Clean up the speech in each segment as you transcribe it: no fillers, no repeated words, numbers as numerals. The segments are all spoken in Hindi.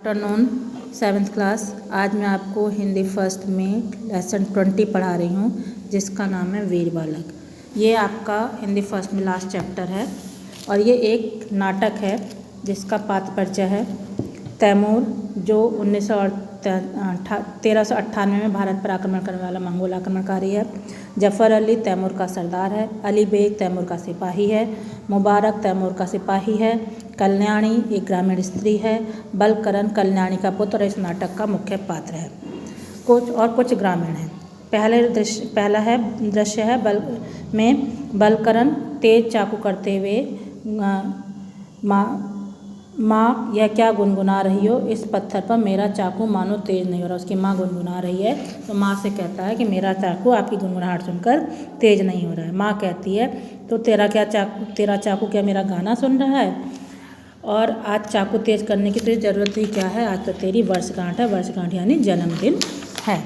Afternoon 7th class. आज मैं आपको हिंदी फर्स्ट में लेसन 20 पढ़ा रही हूँ, जिसका नाम है वीर बालक। ये आपका हिंदी फर्स्ट में लास्ट चैप्टर है और ये एक नाटक है जिसका पात्र परिचय है तैमूर, जो 1398 में भारत पर आक्रमण करने वाला मंगोल आक्रमणकारी है। जफ़र अली तैमूर का सरदार है। अली बेग तैमूर का सिपाही है। मुबारक तैमूर का सिपाही है। कल्याणी एक ग्रामीण स्त्री है। बलकरण कल्याणी का पुत्र इस नाटक का मुख्य पात्र है। कुछ ग्रामीण हैं। पहला दृश्य है बलकरण तेज चाकू करते हुए माँ यह क्या गुनगुना रही हो, इस पत्थर पर मेरा चाकू मानो तेज नहीं हो रहा। उसकी माँ गुनगुना रही है तो माँ से कहता है कि मेरा चाकू आपकी गुनगुनाहट सुनकर तेज नहीं हो रहा है। माँ कहती है तो तेरा चाकू क्या मेरा गाना सुन रहा है? और आज चाकू तेज करने की तुझे ज़रूरत ही क्या है? आज तो तेरी वर्षगांठ है। वर्षगांठ यानी जन्मदिन है।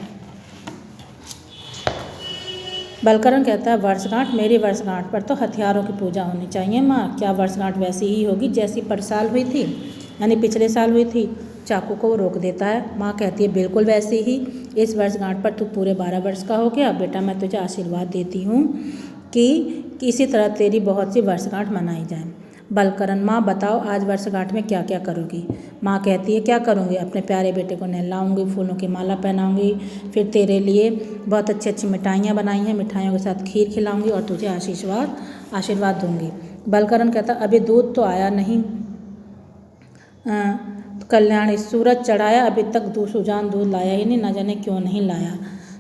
बलकरण कहता है वर्षगांठ, मेरी वर्षगांठ पर तो हथियारों की पूजा होनी चाहिए माँ। क्या वर्षगांठ वैसी ही होगी जैसी पर साल हुई थी, यानी पिछले साल हुई थी? चाकू को वो रोक देता है। माँ कहती है बिल्कुल वैसी ही। इस वर्षगांठ पर तू पूरे 12 वर्ष का हो गया। बेटा मैं तुझे आशीर्वाद देती हूँ कि इसी तरह तेरी बहुत सी वर्षगांठ मनाई जाए। बलकरण माँ बताओ आज वर्षगांठ में क्या क्या करोगी? माँ कहती है क्या करूँगी, अपने प्यारे बेटे को नहलाऊँगी, फूलों की माला पहनाऊँगी, फिर तेरे लिए बहुत अच्छी अच्छी मिठाइयाँ बनाई हैं, मिठाइयों के साथ खीर खिलाऊँगी और तुझे आशीर्वाद दूँगी। बलकरण कहता अभी दूध तो आया नहीं। कल्याणी सूरज चढ़ाया, अभी तक सुजान दूध लाया ही नहीं, न जाने क्यों नहीं लाया।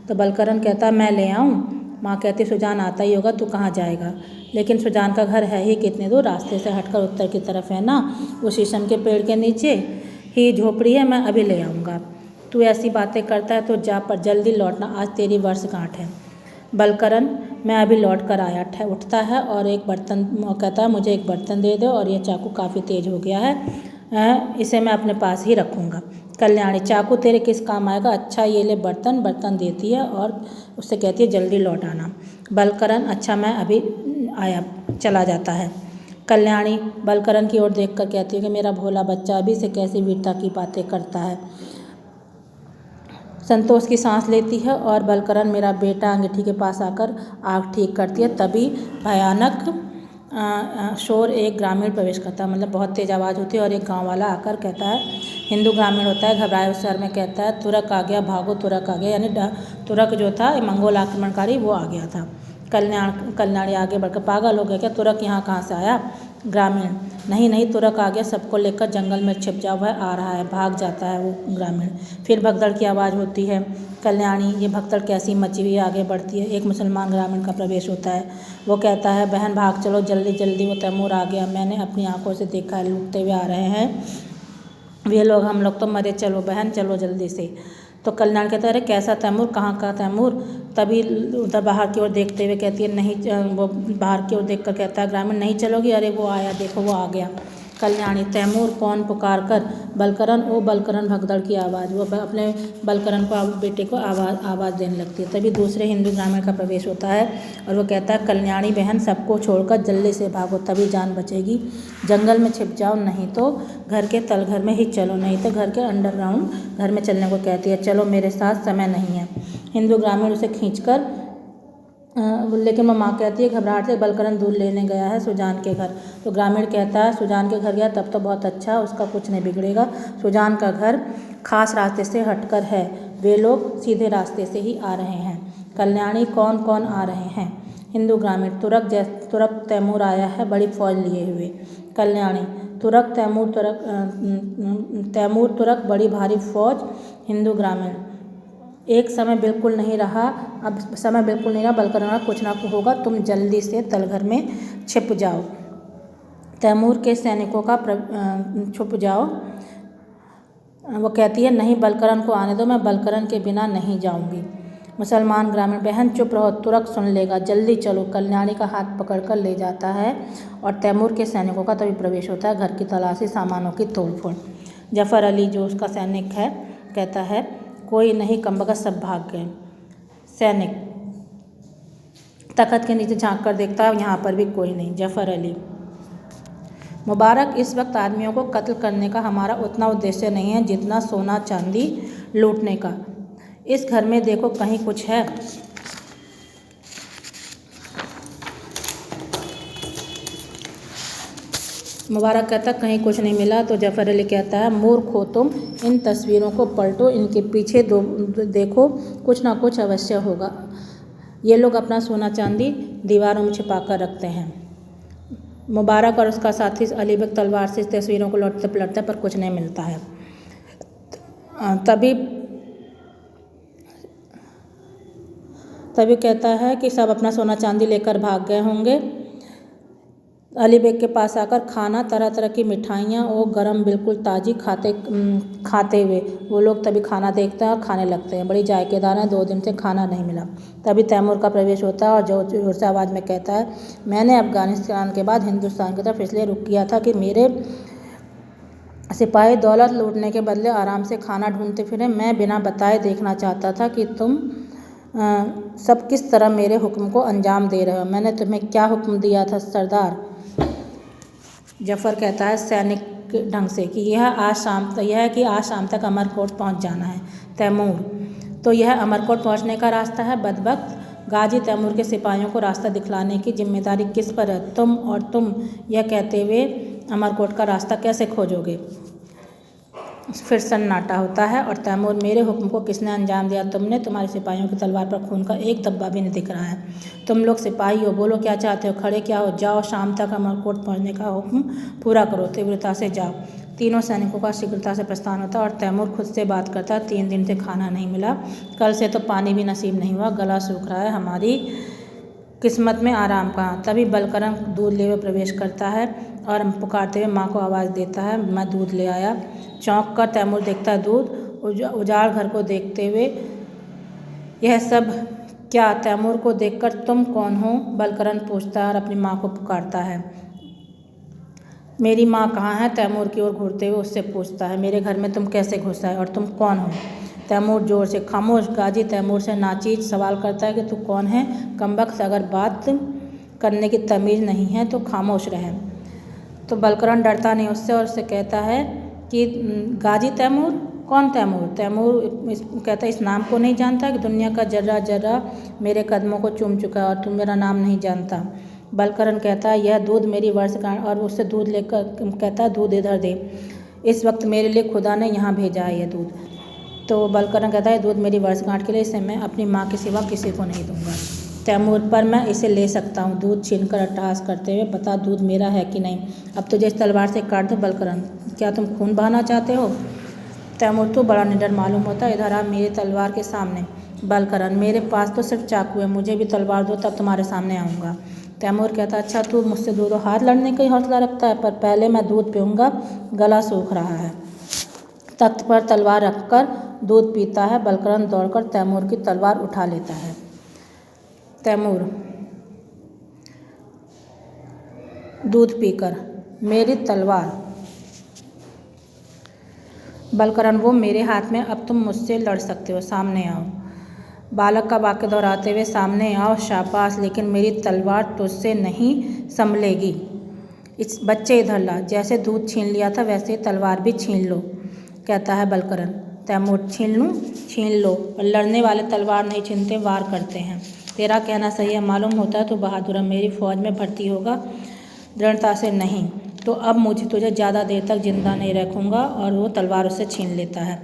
तो बलकरण कहता मैं ले आऊँ? माँ कहती सुजान आता ही होगा, तू कहाँ जाएगा? लेकिन सुजान का घर है ही कितने दूर, रास्ते से हटकर उत्तर की तरफ है ना, उस शीशम के पेड़ के नीचे ही झोपड़ी है, मैं अभी ले आऊँगा। तू ऐसी बातें करता है तो जा, पर जल्दी लौटना, आज तेरी वर्षगांठ है। बलकरण मैं अभी लौट कर आया उठता है और एक बर्तन कहता है मुझे एक बर्तन दे दो और यह चाकू काफ़ी तेज हो गया है, इसे मैं अपने पास ही रखूँगा। कल्याणी चाकू तेरे किस काम आएगा? अच्छा ये ले बर्तन देती है और उससे कहती है जल्दी लौट आना। बलकरण अच्छा मैं अभी आया, चला जाता है। कल्याणी बलकरण की ओर देखकर कहती है कि मेरा भोला बच्चा अभी से कैसी वीरता की बातें करता है। संतोष की सांस लेती है और बलकरण मेरा बेटा अंगीठी के पास आकर आग ठीक करती है। तभी भयानक शोर एक ग्रामीण प्रवेश करता है, मतलब बहुत तेज आवाज़ होती है और एक गांव वाला आकर कहता है, हिंदू ग्रामीण होता है, घबराए हुए स्वर में कहता है तुरक आ गया, भागो तुरक आ गया, यानी तुरक जो था मंगोल आक्रमणकारी वो आ गया था। कल्याणी आगे बढ़कर पागल हो गया क्या, तुरक यहाँ कहाँ से आया? ग्रामीण नहीं तुरक आ गया, सबको लेकर जंगल में छिप जा, वह आ रहा है। भाग जाता है वो ग्रामीण। फिर भगदड़ की आवाज़ होती है। कल्याणी ये भगदड़ कैसी मची हुई आगे बढ़ती है। एक मुसलमान ग्रामीण का प्रवेश होता है। वो कहता है बहन भाग चलो जल्दी, वो तैमूर आ गया, मैंने अपनी आंखों से देखा है, लूटते हुए आ रहे हैं वे लोग, हम लोग तो मरे, चलो बहन चलो जल्दी से। तो कल्याण कहता है अरे कैसा तैमूर, कहाँ का तैमूर? तभी उधर बाहर की ओर देखते हुए कहती है नहीं, वो बाहर की ओर देखकर कहता है ग्रामीण नहीं चलोगी? अरे वो आया, देखो वो आ गया। कल्याणी तैमूर कौन? पुकार कर बलकरण, ओ बलकरण, भगदड़ की आवाज़। वो अपने बलकरण को बेटे को आवाज़ देने लगती है। तभी दूसरे हिंदू ग्रामीण का प्रवेश होता है और वो कहता है कल्याणी बहन सबको छोड़कर जल्दी से भागो, तभी जान बचेगी। जंगल में छिप जाओ, नहीं तो घर के तलघर में ही चलो, नहीं तो घर के अंडरग्राउंड घर में चलने को कहती है। चलो मेरे साथ, समय नहीं है। हिंदू ग्रामीण उसे खींचकर लेकिन माँ कहती है घबराहट से बलकरण दूध लेने गया है सुजान के घर। तो ग्रामीण कहता है सुजान के घर गया तब तो बहुत अच्छा, उसका कुछ नहीं बिगड़ेगा। सुजान का घर खास रास्ते से हटकर है, वे लोग सीधे रास्ते से ही आ रहे हैं। कल्याणी कौन कौन आ रहे हैं? हिंदू ग्रामीण तुरक तैमूर आया है बड़ी फौज लिए हुए। कल्याणी तैमूर तुरक बड़ी भारी फौज। हिंदू ग्रामीण एक समय बिल्कुल नहीं रहा, अब समय बिल्कुल नहीं रहा, बलकरण कुछ ना होगा, तुम जल्दी से तलघर में छिप जाओ। तैमूर के सैनिकों का छुप जाओ। वो कहती है नहीं बलकरण को आने दो, मैं बलकरण के बिना नहीं जाऊंगी। मुसलमान ग्रामीण बहन चुप रहो, तुरक सुन लेगा, जल्दी चलो। कल्याणी का हाथ पकड़कर ले जाता है और तैमूर के सैनिकों का तभी प्रवेश होता है। घर की तलाशी, सामानों की तोड़फोड़। जफ़र अली जो उसका सैनिक है कहता है कोई नहीं कमबख्त, सब भाग गए। सैनिक तख्त के नीचे झांक कर देखता है, यहाँ पर भी कोई नहीं। जफ़र अली मुबारक, इस वक्त आदमियों को कत्ल करने का हमारा उतना उद्देश्य नहीं है जितना सोना चांदी लूटने का। इस घर में देखो, कहीं कुछ है? मुबारक कहता कहीं कुछ नहीं मिला। तो जफ़र अली कहता है, मूर्ख हो तुम, इन तस्वीरों को पलटो, इनके पीछे देखो, कुछ ना कुछ अवश्य होगा। ये लोग अपना सोना चांदी दीवारों में छिपा कर रखते हैं। मुबारक और उसका साथी अली बेग तलवार से इस तस्वीरों को लौटते पलटते पर कुछ नहीं मिलता है। तभी कहता है कि सब अपना सोना चांदी लेकर भाग गए होंगे। अली बेग के पास आकर खाना, तरह तरह की मिठाइयाँ और गरम बिल्कुल ताज़ी खाते हुए वो लोग तभी खाना देखते हैं और खाने लगते हैं। बड़ी जायकेदार है, 2 दिन से खाना नहीं मिला। तभी तैमूर का प्रवेश होता है और जोर से आवाज़ में कहता है, मैंने अफ़गानिस्तान के बाद हिंदुस्तान की तरफ इसलिए रुख किया था कि मेरे सिपाही दौलत लूटने के बदले आराम से खाना ढूंढते फिरें। मैं बिना बताए देखना चाहता था कि तुम सब किस तरह मेरे हुक्म को अंजाम दे रहे हो। मैंने तुम्हें क्या हुक्म दिया था सरदार? जफ़र कहता है सैनिक ढंग से कि यह कि आज शाम तक अमरकोट पहुंच जाना है। तैमूर, तो यह अमरकोट पहुंचने का रास्ता है? बदबख्त, गाजी तैमूर के सिपाहियों को रास्ता दिखलाने की जिम्मेदारी किस पर है? तुम यह कहते हुए अमरकोट का रास्ता कैसे खोजोगे? फिर सन्नाटा होता है और तैमूर, मेरे हुक्म को किसने अंजाम दिया? तुमने। तुम्हारे सिपाहियों की तलवार पर खून का एक धब्बा भी नहीं दिख रहा है। तुम लोग सिपाही हो, बोलो क्या चाहते हो? खड़े क्या हो? जाओ, शाम तक अमरकोट पहुंचने का हुक्म पूरा करो, तीव्रता से जाओ। तीनों सैनिकों का शीघ्रता से प्रस्थान होता है और तैमूर खुद से बात करता है, 3 दिन से खाना नहीं मिला, कल से तो पानी भी नसीब नहीं हुआ, गला सूख रहा है, हमारी किस्मत में आराम कहाँ। तभी बलकरन दूध ले हुए प्रवेश करता है और पुकारते हुए माँ को आवाज़ देता है, मैं दूध ले आया। चौंक कर तैमूर देखता है दूध। उजाड़ घर को देखते हुए, यह सब क्या? तैमूर को देखकर, तुम कौन हो? बलकरन पूछता है और अपनी माँ को पुकारता है। मेरी माँ कहाँ है? तैमूर की ओर घूरते हुए उससे पूछता है। मेरे घर में तुम कैसे घुस आए और तुम कौन हो? तैमूर जोर से, खामोश। गाजी तैमूर से नाचीज सवाल करता है कि तू कौन है? कमबख्त, अगर बात करने की तमीज़ नहीं है तो खामोश रहे। तो बलकरन डरता नहीं उससे और उससे कहता है कि गाजी तैमूर? कौन तैमूर? तैमूर कहता है, इस नाम को नहीं जानता कि दुनिया का जर्रा जर्रा मेरे कदमों को चूम चुका है और तुम मेरा नाम नहीं जानता। बलकरन कहता है, यह दूध मेरी वर्षगांठ, और उससे दूध लेकर कहता है, दूध इधर दे, इस वक्त मेरे लिए खुदा ने यहाँ भेजा है यह दूध। तो बलकरन कहता है, दूध मेरी वर्षगांठ के लिए, इसे मैं अपनी माँ के सिवा किसी को नहीं दूंगा। तैमूर, पर मैं इसे ले सकता हूँ। दूध छीनकर अट्टहास करते हुए, बता दूध मेरा है कि नहीं? अब तुझे इस तलवार से काट दो। बलकरन, क्या तुम खून बहाना चाहते हो? तैमूर, तो बड़ा निडर मालूम होता है, इधर आ मेरी तलवार के सामने। बलकरन, मेरे पास तो सिर्फ चाकू है, मुझे भी तलवार दो तब तुम्हारे सामने आऊँगा। तैमूर कहता, अच्छा तू मुझसे 2 हाथ लड़ने का ही हौसला रखता है, पर पहले मैं दूध पीऊँगा, गला सूख रहा है। तख्त पर तलवार रखकर दूध पीता है। बलकरन दौड़कर तैमूर की तलवार उठा लेता है। तैमूर, दूध पीकर, मेरी तलवार। बलकरन, वो मेरे हाथ में, अब तुम मुझसे लड़ सकते हो, सामने आओ। बालक का वाक्य दोहराते हुए, सामने आओ। शाबाश, लेकिन मेरी तलवार तुझसे नहीं संभलेगी। इस बच्चे इधर ला, जैसे दूध छीन लिया था वैसे तलवार भी छीन लो, कहता है बलकरन। तैमूर, छीन लूँ? छीन लो, और लड़ने वाले तलवार नहीं छीनते, वार करते हैं। तेरा कहना सही है, मालूम होता है तू बहादुर है, मेरी फ़ौज में भर्ती होगा? दृढ़ता से, नहीं तो अब मुझे तुझे ज़्यादा देर तक जिंदा नहीं रखूँगा। और वो तलवार उससे छीन लेता है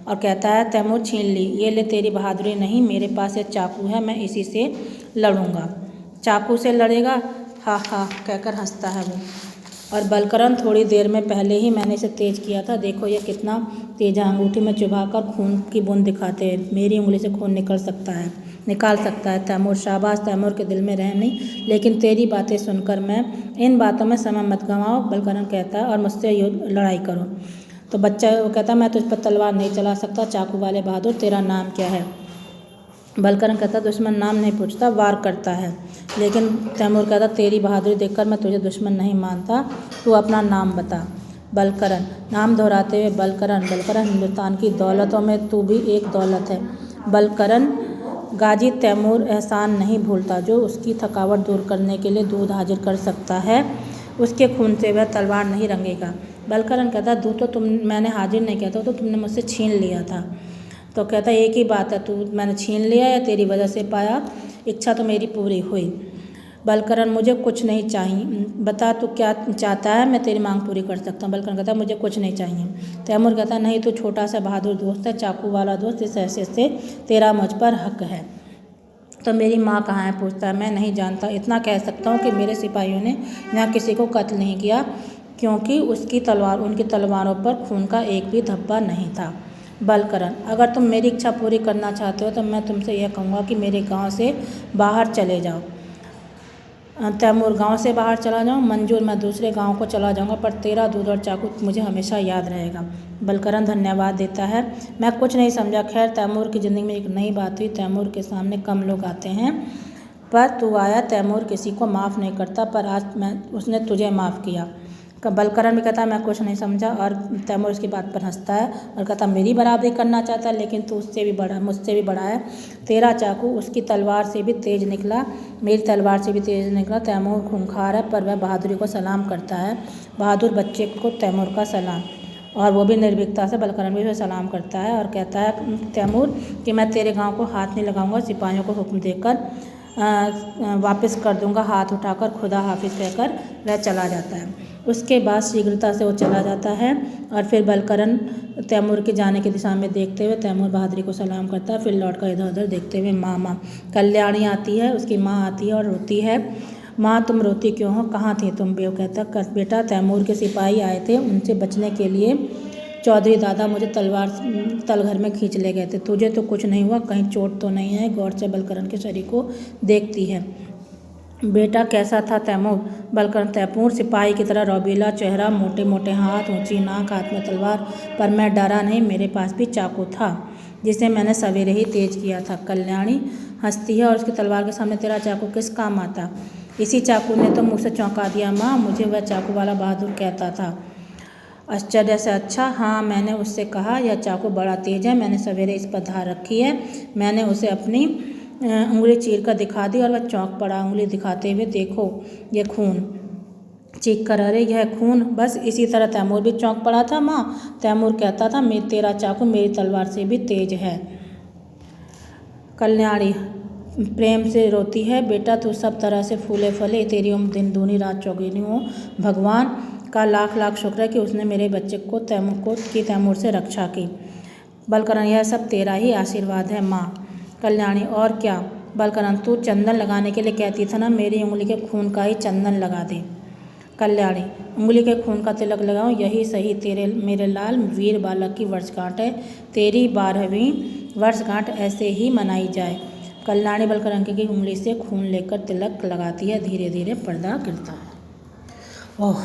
और कहता है, तैमूर छीन ली, ये ले तेरी बहादुरी नहीं, मेरे पास एक चाकू है, मैं इसी से लड़ूंगा। चाकू से लड़ेगा? हा हा कहकर हंसता है वो। और बलकरन, थोड़ी देर में पहले ही मैंने इसे तेज किया था, देखो ये कितना तेज है। अंगूठी में चुभाकर खून की बूंद दिखाते हैं, मेरी उंगली से खून निकाल सकता है। तैमूर, शाबाश। तैमूर के दिल में रहम नहीं, लेकिन तेरी बातें सुनकर मैं, इन बातों में समय मत गंवाओ, बलकरन कहता है, और मुझसे लड़ाई करो। तो बच्चा वो कहता है, मैं तुझ पर तलवार नहीं चला सकता, चाकू वाले बहादुर, तेरा नाम क्या है? बलकरन कहता, दुश्मन नाम नहीं पूछता, वार करता है। लेकिन तैमूर कहता, तेरी बहादुरी देखकर मैं तुझे दुश्मन नहीं मानता, तू अपना नाम बता। बलकरन, नाम दोहराते हुए, बलकरन। हिंदुस्तान की दौलतों में तू भी एक दौलत है। बलकरन, गाजी तैमूर एहसान नहीं भूलता, जो उसकी थकावट दूर करने के लिए दूध हाजिर कर सकता है, उसके खून से वह तलवार नहीं रंगेगा। बलकरण कहता मैंने हाजिर नहीं किया था, तो तुमने मुझसे छीन लिया था। तो कहता एक ही बात है, तू मैंने छीन लिया या तेरी वजह से पाया, इच्छा तो मेरी पूरी हुई। बलकरण मुझे कुछ नहीं चाहिए, बता तू क्या चाहता है, मैं तेरी मांग पूरी कर सकता हूँ। बलकरण कहता मुझे कुछ नहीं चाहिए। तैमूर कहता नहीं, तू छोटा सा बहादुर दोस्त है, चाकू वाला दोस्त, इस हैसियत से तेरा मुझ पर हक है। तो मेरी माँ कहाँ है, पूछता है। मैं नहीं जानता, इतना कह सकता हूँ कि मेरे सिपाहियों ने यहाँ किसी को कत्ल नहीं किया, क्योंकि उनकी तलवारों पर खून का एक भी धब्बा नहीं था। बलकरण अगर तुम मेरी इच्छा पूरी करना चाहते हो तो मैं तुमसे यह कहूँगा कि मेरे गांव से बाहर चले जाओ। तैमूर गांव से बाहर चला जाऊँ, मंजूर, मैं दूसरे गांव को चला जाऊंगा, पर तेरा दूध और चाकू मुझे हमेशा याद रहेगा। बलकरण धन्यवाद देता है। मैं कुछ नहीं समझा। खैर, तैमूर की ज़िंदगी में एक नई बात हुई। तैमूर के सामने कम लोग आते हैं, पर तू आया। तैमूर किसी को माफ़ नहीं करता, पर आज उसने तुझे माफ़ किया। बलकरण भी कहता है मैं कुछ नहीं समझा, और तैमूर उसकी बात पर हंसता है और कहता मेरी बराबरी करना चाहता है, लेकिन तू मुझसे भी बड़ा है। तेरा चाकू उसकी तलवार से भी तेज निकला, मेरी तलवार से भी तेज निकला। तैमूर खूंखार है, पर वह बहादुरी को सलाम करता है। बहादुर बच्चे को तैमूर का सलाम, और वो भी निर्भीकता से बलकरण भी उसे सलाम करता है और कहता है तैमूर कि मैं तेरे गाँव को हाथ नहीं लगाऊंगा। सिपाहियों को हुक्म देकर वापस कर दूंगा। हाथ उठाकर खुदा हाफिज कहकर वह चला जाता है। उसके बाद शीघ्रता से वो चला जाता है, और फिर बलकरण तैमूर के जाने की दिशा में देखते हुए तैमूर बहादुरी को सलाम करता है। फिर लौटकर इधर उधर देखते हुए माँ कल्याणी आती है, उसकी माँ आती है और रोती है। माँ तुम रोती क्यों हो, कहाँ थी तुम? कहता बेटा तैमूर के सिपाही आए थे, उनसे बचने के लिए चौधरी दादा मुझे तलवार तलघर में खींच ले गए थे। तुझे तो कुछ नहीं हुआ, कहीं चोट तो नहीं है? गौर से बलकरण के शरीर को देखती है। बेटा कैसा था तैमूर? बलकरण तैमूर सिपाही की तरह रौबीला चेहरा, मोटे मोटे हाथ, ऊंची नाक, हाथ में तलवार, पर मैं डरा नहीं, मेरे पास भी चाकू था जिसे मैंने सवेरे ही तेज किया था। कल्याणी हंसती है और उसकी तलवार के सामने तेरा चाकू किस काम आता? इसी चाकू ने तो मुझसे चौंका दिया माँ, मुझे वह चाकू वाला बहादुर कहता था। आश्चर्य से अच्छा, हाँ, मैंने उससे कहा यह चाकू बड़ा तेज है, मैंने सवेरे इस पर धार रखी है। मैंने उसे अपनी उंगली चीर कर दिखा दी और वह चौंक पड़ा। उंगली दिखाते हुए देखो ये खून, चीख कर अरे यह खून। बस इसी तरह तैमूर भी चौंक पड़ा था माँ। तैमूर कहता था तेरा चाकू मेरी तलवार से भी तेज है। कल्याणी प्रेम से रोती है, बेटा तू सब तरह से फूले फले, तेरी उम्र दिन दूनी रात चौगुनी हो। भगवान का लाख लाख शुक्र है कि उसने मेरे बच्चे को तैमूर से रक्षा की। बलकरण यह सब तेरा ही आशीर्वाद है माँ। कल्याणी और क्या? बलकरण तू चंदन लगाने के लिए कहती था ना, मेरी उंगली के खून का ही चंदन लगा दे। कल्याणी उंगली के खून का तिलक लगाऊं, यही सही मेरे लाल वीर बालक की वर्षगांठ है। तेरी 12वीं वर्षगांठ ऐसे ही मनाई जाए। कल्याणी बलकरण की उंगली से खून लेकर तिलक लगाती है। धीरे धीरे पर्दा गिरता है। ओह।